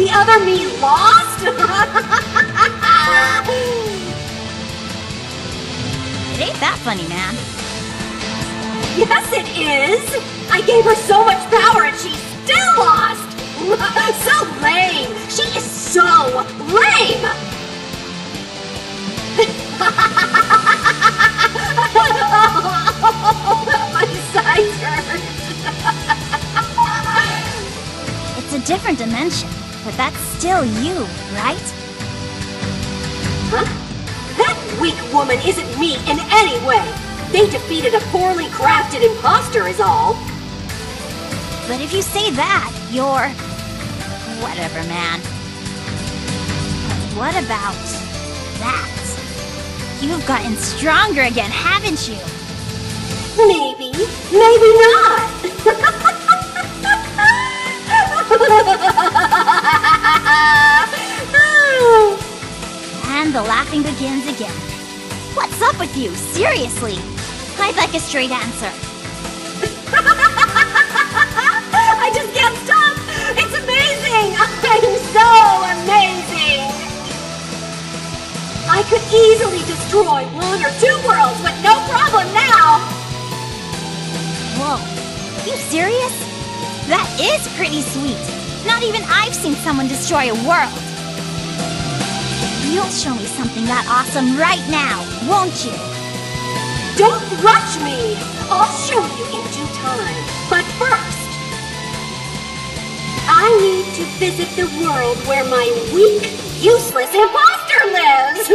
The other me lost? It ain't that funny, man. Yes, it is! I gave her so much power and she still lost! So lame! She is so lame! My sides hurt. It's a different dimension, but that's still you, right? Huh? That weak woman isn't me in any way! They defeated a poorly crafted imposter is all! But if you say that, you're... whatever, man. But what about that? You've gotten stronger again, haven't you? Maybe. Maybe not! And the laughing begins again. What's up with you? Seriously? I'd like a straight answer. I just can't stop! It's amazing! I'm so amazing! I could easily destroy one or two worlds with no problem now! Whoa. You serious? That is pretty sweet. Not even I've seen someone destroy a world. You'll show me something that awesome right now, won't you? Don't rush me! I'll show you in due time. But first, I need to visit the world where my weak, useless imposter lives!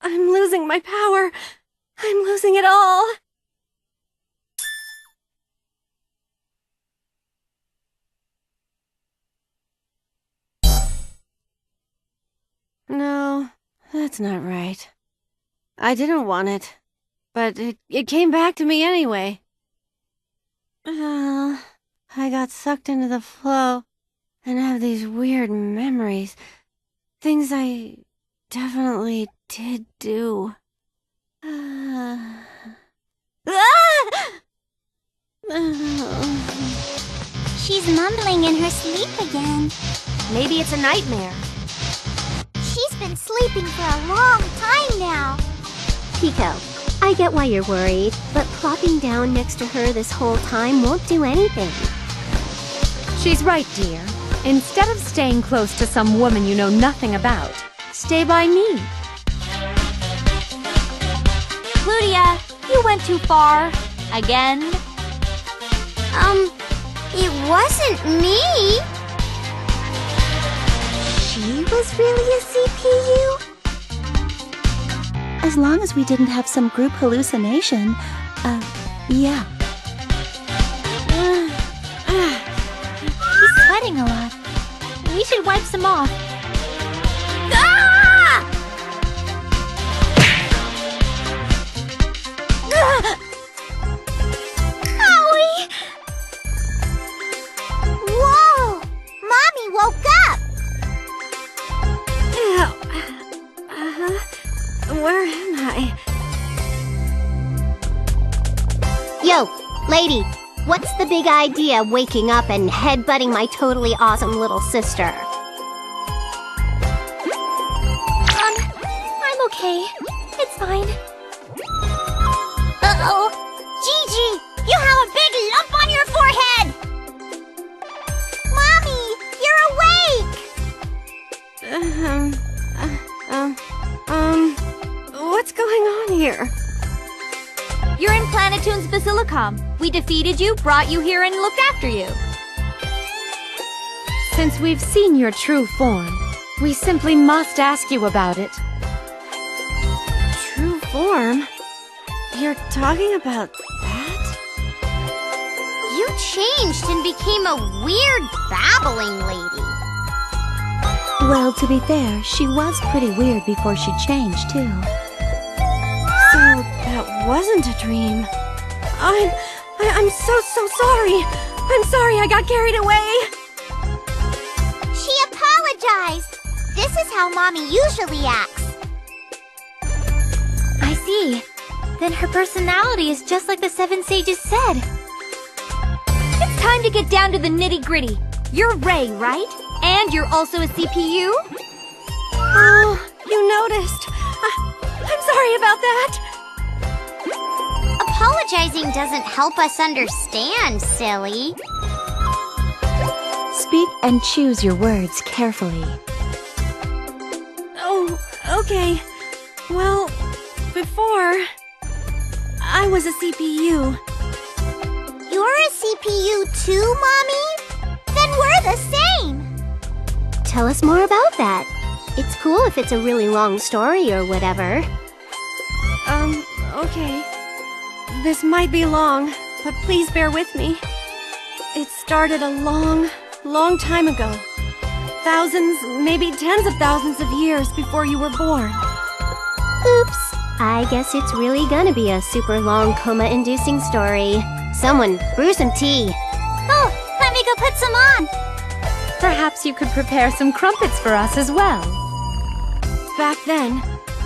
I'm losing my power. I'm losing it all. No, that's not right. I didn't want it, but it came back to me anyway. I got sucked into the flow and have these weird memories. Things I definitely did do. She's mumbling in her sleep again. Maybe it's a nightmare. She's been sleeping for a long time now. Pico, I get why you're worried, but plopping down next to her this whole time won't do anything. She's right, dear. Instead of staying close to some woman you know nothing about, stay by me. Claudia, you went too far. Again? It wasn't me! She was really a CPU? As long as we didn't have some group hallucination, yeah. He's sweating a lot. We should wipe some off. Owie! Whoa! Mommy woke up! Where am I? Yo, lady, what's the big idea of waking up and headbutting my totally awesome little sister? I'm okay. It's fine. Uh-oh! Gigi, you have a big lump on your forehead! Mommy, you're awake! What's going on here? You're in Planetoon's Basilicom. We defeated you, brought you here, and looked after you. Since we've seen your true form, we simply must ask you about it. True form? You're talking about that? You changed and became a weird, babbling lady. Well, to be fair, she was pretty weird before she changed, too. So, that wasn't a dream. I'm so sorry. I'm sorry I got carried away. She apologized. This is how Mommy usually acts. see. Then her personality is just like the Seven Sages said. It's time to get down to the nitty-gritty. You're Ray, right? And you're also a CPU? Oh, you noticed. I'm sorry about that. Apologizing doesn't help us understand, silly. Speak and choose your words carefully. Oh, okay. Well, before, I was a CPU. You're a CPU too, Mommy? Then we're the same! Tell us more about that. It's cool if it's a really long story or whatever. Okay. This might be long, but please bear with me. It started a long, long time ago. Thousands, maybe tens of thousands of years before you were born. Oops. I guess it's really gonna be a super long coma-inducing story. Someone, brew some tea. Oh, let me go put some on. Perhaps you could prepare some crumpets for us as well. Back then,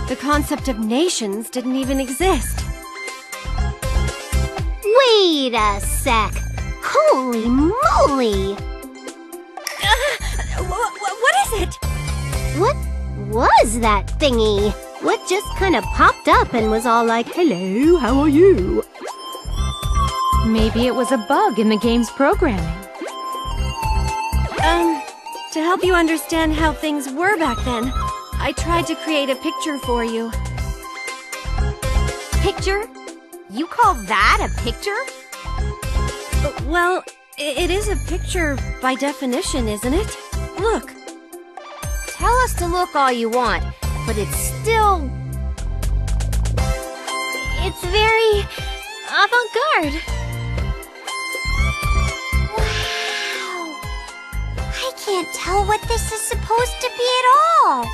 the concept of nations didn't even exist. Wait a sec. Holy moly! What is it? What was that thingy? What just kind of popped up and was all like, "Hello, how are you?" Maybe it was a bug in the game's programming. To help you understand how things were back then, I tried to create a picture for you. Picture? You call that a picture? Well, it is a picture by definition, isn't it? Look. Tell us to look all you want, but it's still... It's very... avant-garde. Wow! I can't tell what this is supposed to be at all.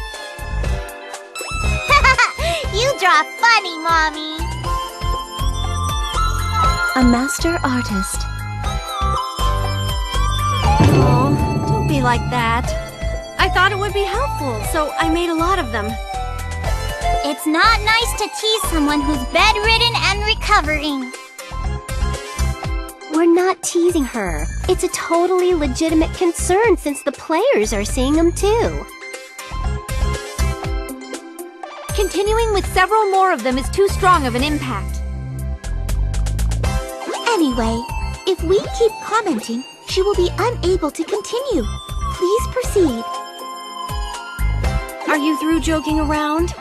You draw funny, Mommy. A master artist. Oh, don't be like that. I thought it would be helpful, so I made a lot of them. It's not nice to tease someone who's bedridden and recovering. We're not teasing her. It's a totally legitimate concern since the players are seeing them too. Continuing with several more of them is too strong of an impact. Anyway, if we keep commenting, she will be unable to continue. Please proceed. Are you through joking around?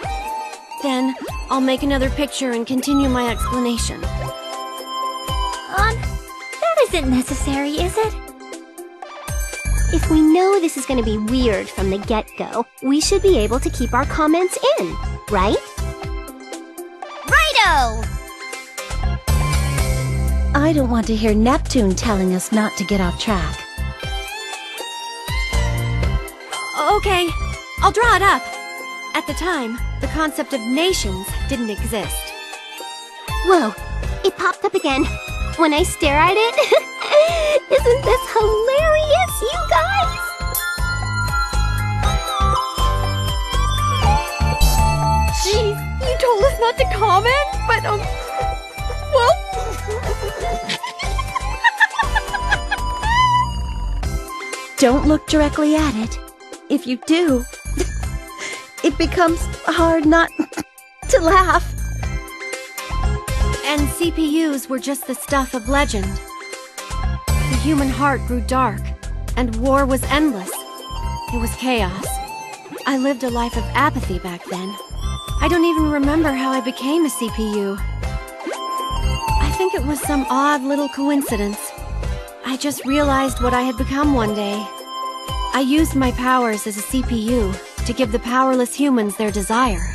Then, I'll make another picture and continue my explanation. That isn't necessary, is it? If we know this is going to be weird from the get-go, we should be able to keep our comments in, right? Righto! I don't want to hear Neptune telling us not to get off track. Okay, I'll draw it up. At the time, the concept of nations didn't exist. Whoa, it popped up again. When I stare at it, isn't this hilarious, you guys? Jeez, you told us not to comment, but, well... Don't look directly at it. If you do, it becomes hard not to laugh. And CPUs were just the stuff of legend. The human heart grew dark, and war was endless. It was chaos. I lived a life of apathy back then. I don't even remember how I became a CPU. I think it was some odd little coincidence. I just realized what I had become one day. I used my powers as a CPU to give the powerless humans their desire.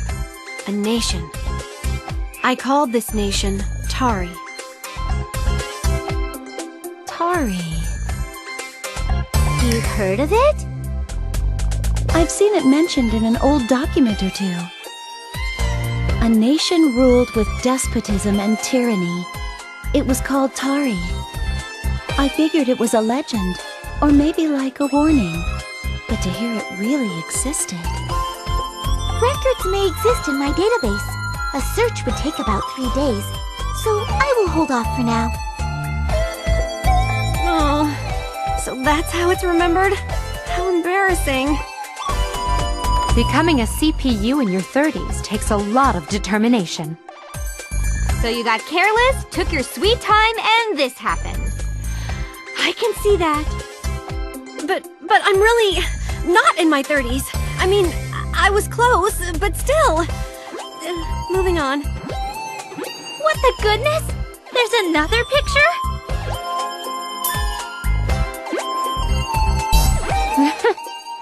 A nation. I called this nation Tari. Tari. You've heard of it? I've seen it mentioned in an old document or two. A nation ruled with despotism and tyranny. It was called Tari. I figured it was a legend, or maybe like a warning. But to hear it really existed... Records may exist in my database, A search would take about 3 days, so I will hold off for now. Oh, so that's how it's remembered? How embarrassing. Becoming a CPU in your 30s takes a lot of determination. So you got careless, took your sweet time, and this happened. I can see that. But I'm really not in my 30s. I mean, I was close, but still. Moving on. What the goodness? There's another picture?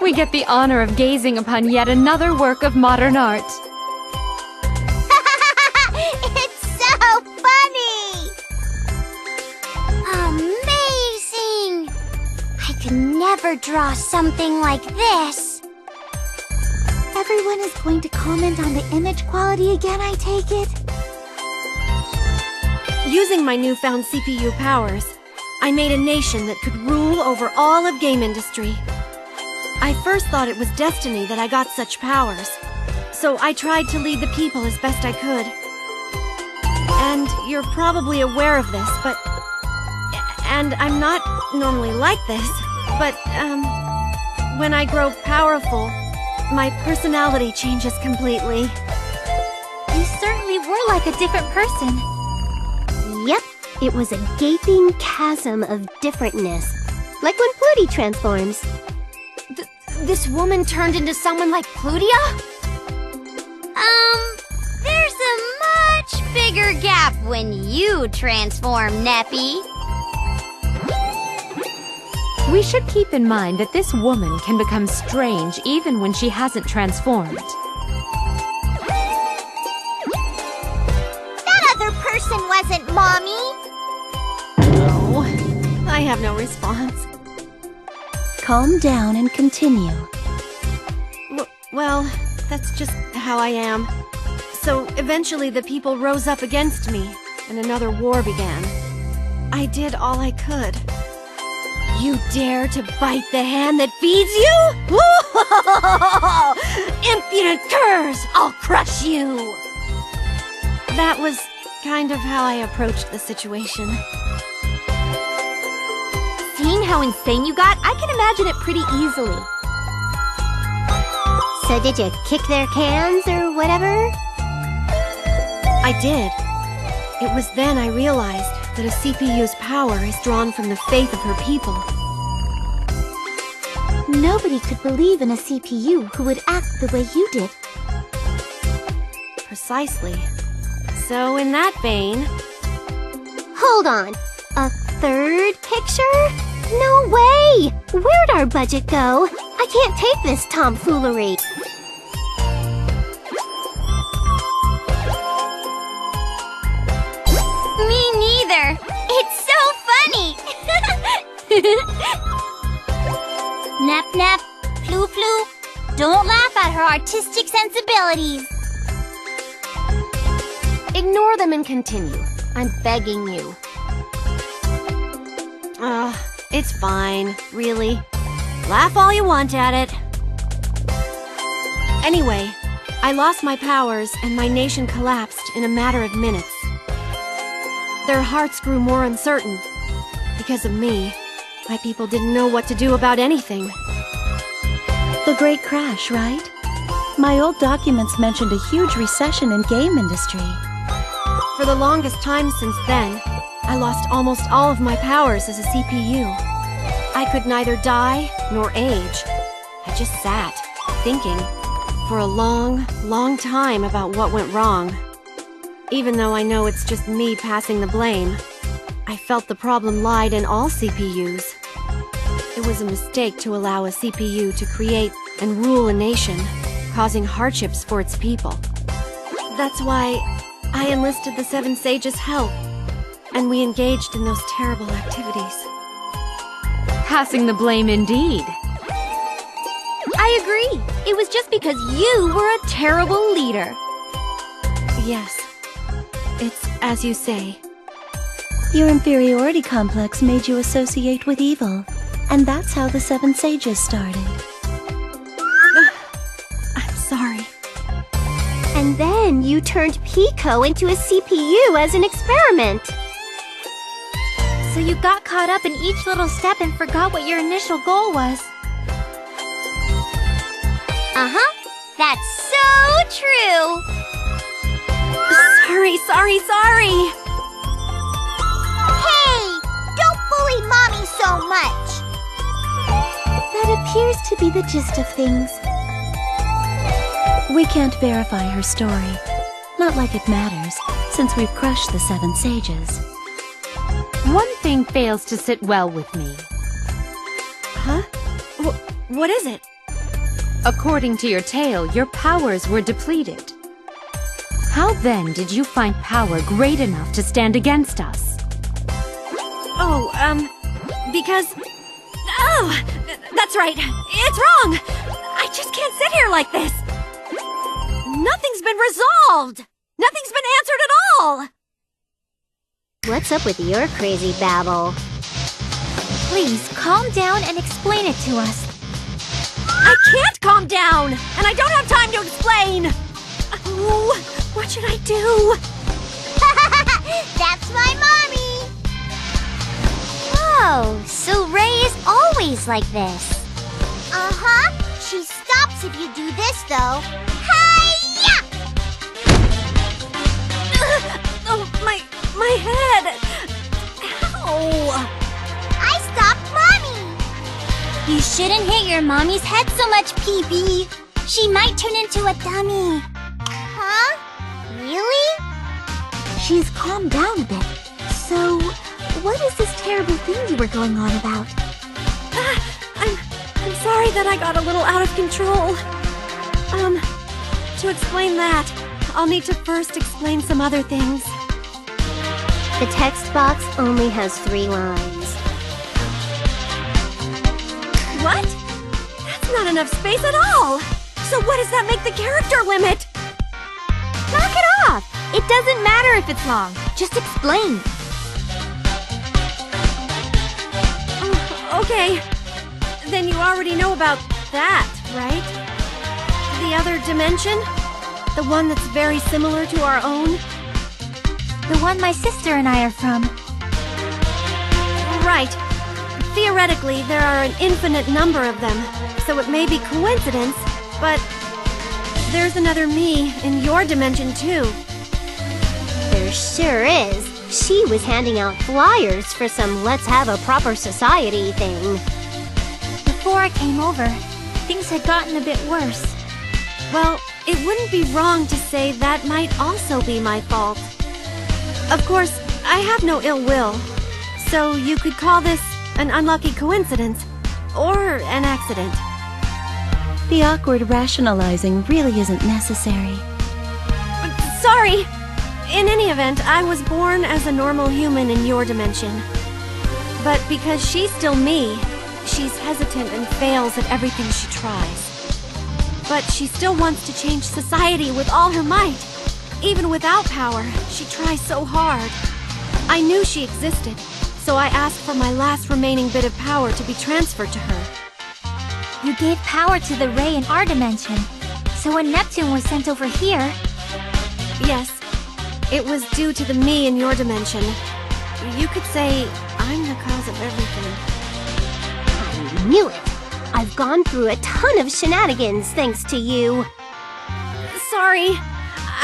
We get the honor of gazing upon yet another work of modern art. It's so funny! Amazing! I could never draw something like this. Everyone is going to comment on the image quality again, I take it? Using my newfound CPU powers, I made a nation that could rule over all of game industry. I first thought it was destiny that I got such powers, so I tried to lead the people as best I could. And you're probably aware of this, but... And I'm not normally like this, but, when I grow powerful, my personality changes completely. You certainly were like a different person. Yep, it was a gaping chasm of differentness. Like when Pluty transforms. This woman turned into someone like Plutia? There's a much bigger gap when you transform, Neppy. We should keep in mind that this woman can become strange even when she hasn't transformed. That other person wasn't Mommy! No, I have no response. Calm down and continue. Well, that's just how I am. So eventually the people rose up against me, and another war began. I did all I could. You dare to bite the hand that feeds you? Impudent curs! I'll crush you! That was kind of how I approached the situation. Seeing how insane you got, I can imagine it pretty easily. So did you kick their cans or whatever? I did. It was then I realized that a CPU's power is drawn from the faith of her people. Nobody could believe in a CPU who would act the way you did. Precisely. So in that vein... Hold on. A third picture? No way! Where'd our budget go? I can't take this tomfoolery. Me neither. It's so funny. Nap nap, flu flu. Don't laugh at her artistic sensibilities. Ignore them and continue. I'm begging you. It's fine, really. Laugh all you want at it. Anyway, I lost my powers and my nation collapsed in a matter of minutes. Their hearts grew more uncertain. Because of me, my people didn't know what to do about anything. The Great Crash, right? My old documents mentioned a huge recession in game industry. For the longest time since then, I lost almost all of my powers as a CPU. I could neither die nor age. I just sat, thinking, for a long, long time about what went wrong. Even though I know it's just me passing the blame, I felt the problem lied in all CPUs. It was a mistake to allow a CPU to create and rule a nation, causing hardships for its people. That's why I enlisted the Seven Sages' help, and we engaged in those terrible activities. Passing the blame indeed. I agree. It was just because you were a terrible leader. Yes, it's as you say. Your inferiority complex made you associate with evil, and that's how the Seven Sages started. I'm sorry. And then when you turned Pico into a CPU as an experiment. So you got caught up in each little step and forgot what your initial goal was. Uh-huh. That's so true. Sorry. Hey, don't bully Mommy so much. That appears to be the gist of things. We can't verify her story. Not like it matters, since we've crushed the 7 sages. One thing fails to sit well with me. Huh? What is it? According to your tale, your powers were depleted. How then did you find power great enough to stand against us? Because... Oh, that's right. It's wrong. I just can't sit here like this. Nothing's been resolved. Nothing's been answered at all. What's up with your crazy babble? Please, calm down and explain it to us. I can't calm down, and I don't have time to explain. Oh, what should I do? That's my mommy! Oh, so Ray is always like this. Uh-huh. She stops if you do this, though. Hi-ya! Oh, my head. Ow. I stopped Mommy! You shouldn't hit your mommy's head so much, Pee-Pee. She might turn into a dummy. Huh? Really? She's calmed down a bit. So, what is this terrible thing you were going on about? I'm sorry that I got a little out of control. To explain that, I'll need to first explain some other things. The text box only has 3 lines. What? That's not enough space at all! So what does that make the character limit? Knock it off! It doesn't matter if it's long. Just explain. Okay. Then you already know about that, right? The other dimension? The one that's very similar to our own? The one my sister and I are from. Right. Theoretically, there are an infinite number of them, so it may be coincidence, but there's another me in your dimension too. There sure is. She was handing out flyers for some Let's Have a Proper Society thing. Before I came over, things had gotten a bit worse. Well, it wouldn't be wrong to say that might also be my fault. Of course, I have no ill will, so you could call this an unlucky coincidence, or an accident. The awkward rationalizing really isn't necessary. Sorry! In any event, I was born as a normal human in your dimension. But because she's still me, she's hesitant and fails at everything she tries. But she still wants to change society with all her might. Even without power, she tries so hard. I knew she existed, so I asked for my last remaining bit of power to be transferred to her. You gave power to the Ray in our dimension. So when Neptune was sent over here... Yes, it was due to the me in your dimension. You could say I'm the cause of everything. I knew it. I've gone through a ton of shenanigans thanks to you. Sorry.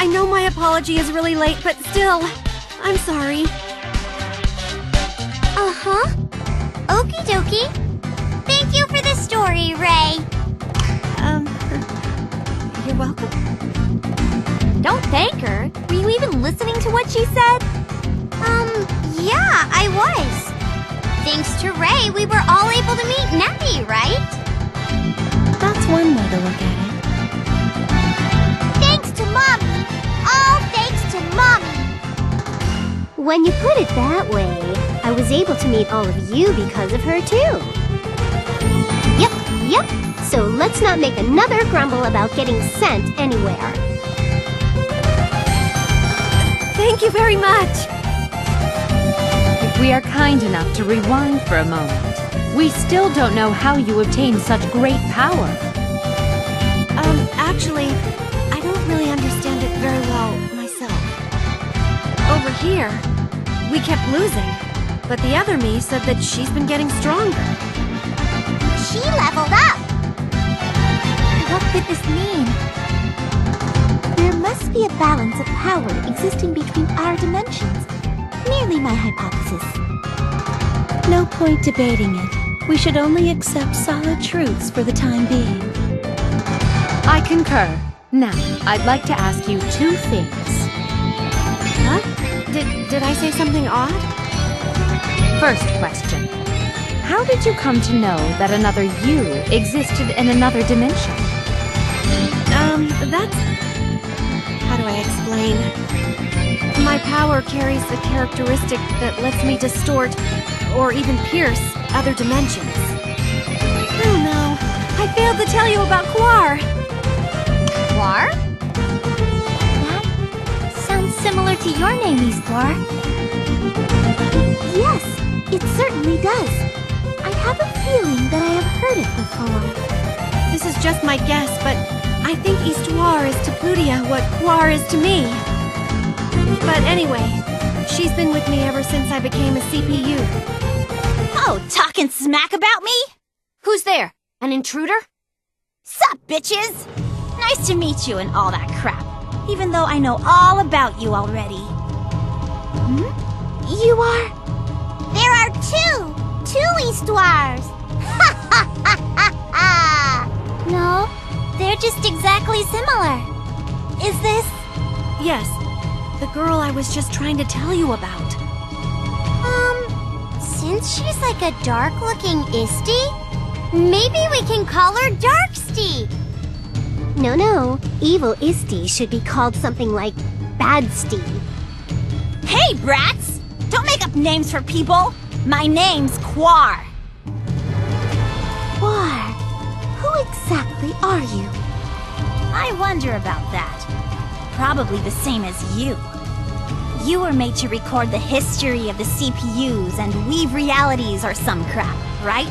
I know my apology is really late, but still, I'm sorry. Uh-huh. Okie dokie. Thank you for the story, Ray. You're welcome. Don't thank her. Were you even listening to what she said? Yeah, I was. Thanks to Ray, we were all able to meet Nappy, right? That's one way to look at it. Thanks to Mommy. All thanks to Mommy. When you put it that way, I was able to meet all of you because of her, too. Yep. So let's not make another grumble about getting sent anywhere. Thank you very much. If we are kind enough to rewind for a moment, we still don't know how you obtained such great power. Actually, I don't really understand it very well myself. Over here, we kept losing, but the other me said that she's been getting stronger. She leveled up! What could this mean? There must be a balance of power existing between our dimensions. Merely my hypothesis. No point debating it. We should only accept solid truths for the time being. I concur. Now, I'd like to ask you two things. Huh? Did I say something odd? First question. How did you come to know that another you existed in another dimension? That's... How do I explain? My power carries a characteristic that lets me distort, or even pierce, other dimensions. Oh no, I failed to tell you about Quar! Quar? That sounds similar to your name, Eastwar. Yes, it certainly does. I have a feeling that I have heard it before. This is just my guess, but I think Eastwar is to Plutia what Quar is to me. But anyway, she's been with me ever since I became a CPU. Oh, talking smack about me? Who's there? An intruder? Sup, bitches? Nice to meet you and all that crap, even though I know all about you already. You are? There are two Eastwars! Ha ha ha ha ha! No, they're just exactly similar. Is this... Yes, the girl I was just trying to tell you about. Since she's like a dark-looking Isty, maybe we can call her Darksty. No, evil Isty should be called something like Badsty. Hey, brats! Don't make up names for people! My name's Quar. Quar, who exactly are you? I wonder about that. Probably the same as you. You were made to record the history of the CPUs and weave realities or some crap, right?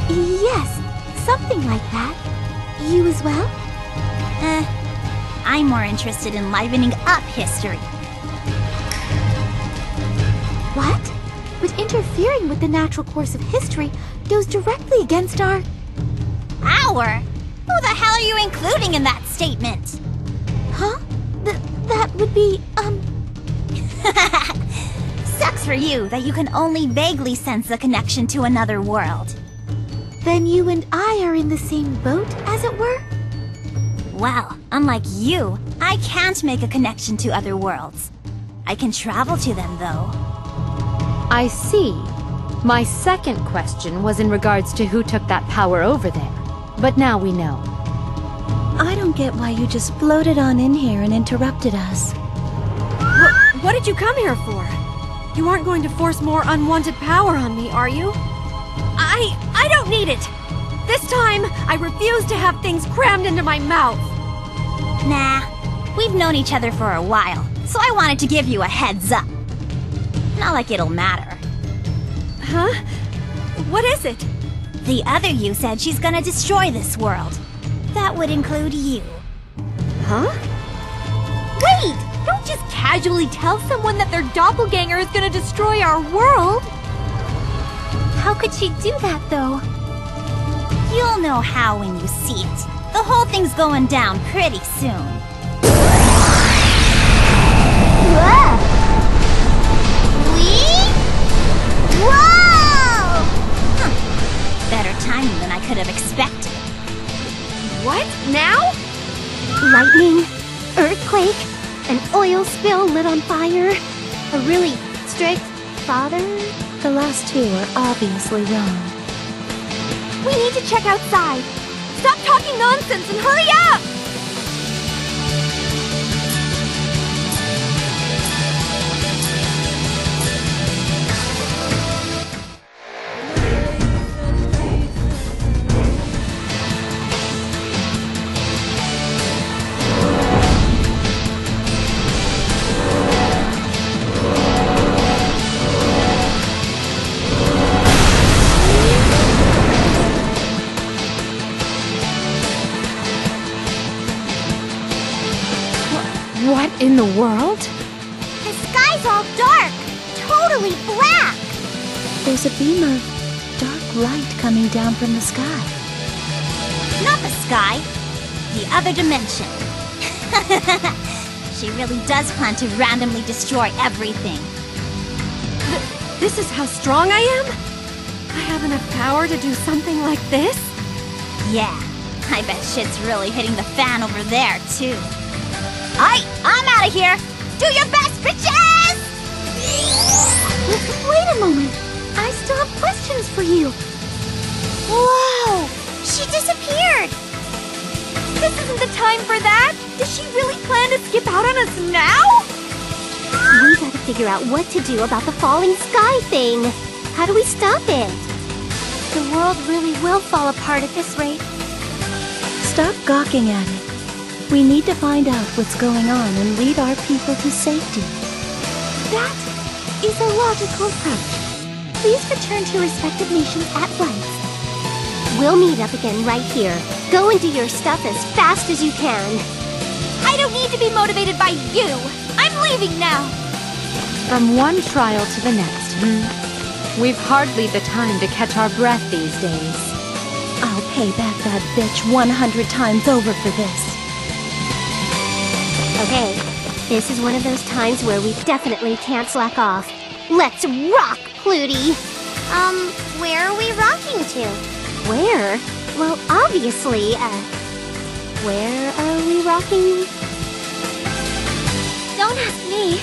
Yes, something like that. You as well? I'm more interested in livening up history. What? But interfering with the natural course of history goes directly against our... Our? Who the hell are you including in that statement? Huh? That would be, Sucks for you that you can only vaguely sense a connection to another world. Then you and I are in the same boat, as it were? Well, unlike you, I can't make a connection to other worlds. I can travel to them, though. I see. My second question was in regards to who took that power over there. But now we know. I don't get why you just floated on in here and interrupted us. What did you come here for? You aren't going to force more unwanted power on me, are you? I don't need it! This time, I refuse to have things crammed into my mouth! Nah, we've known each other for a while, so I wanted to give you a heads up. Not like it'll matter. Huh? What is it? The other you said she's gonna destroy this world. That would include you. Huh? Wait! Don't just casually tell someone that their doppelganger is gonna destroy our world! How could she do that, though? You'll know how when you see it. The whole thing's going down pretty soon. Whoa! Whoa! Better timing than I could have expected. What? Now? Lightning, earthquake, an oil spill lit on fire, a really strict father. The last two are obviously wrong. We need to check outside. Stop talking nonsense and hurry up! the world? The sky's all dark, totally black. There's a beam of dark light coming down from the sky. Not the sky, the other dimension. She really does plan to randomly destroy everything. This is how strong I am? I have enough power to do something like this? Yeah, I bet shit's really hitting the fan over there, too. Alright, I'm out of here! Do your best, bitches! Wait a moment. I still have questions for you. Whoa! She disappeared! This isn't the time for that! Does she really plan to skip out on us now? We gotta figure out what to do about the falling sky thing. How do we stop it? The world really will fall apart at this rate. Stop gawking at it. We need to find out what's going on and lead our people to safety. That is a logical approach. Please return to your respective nations at once. We'll meet up again right here. Go and do your stuff as fast as you can. I don't need to be motivated by you! I'm leaving now! From one trial to the next, We've hardly the time to catch our breath these days. I'll pay back that bitch 100 times over for this. Okay, this is one of those times where we definitely can't slack off. Let's rock, Pluty! Where are we rocking to? Where? Well, obviously, where are we rocking? Don't ask me.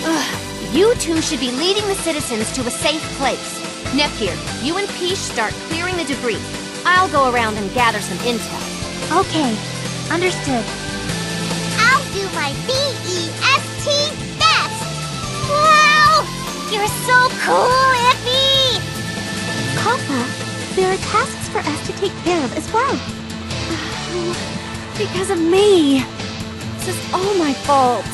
Ugh, you two should be leading the citizens to a safe place. Nepgear, you and Peach start clearing the debris. I'll go around and gather some intel. Okay, understood. I'll do my BEST best! Wow! You're so cool, Iffy! Kappa, there are tasks for us to take care of as well. Because of me. This is all my fault.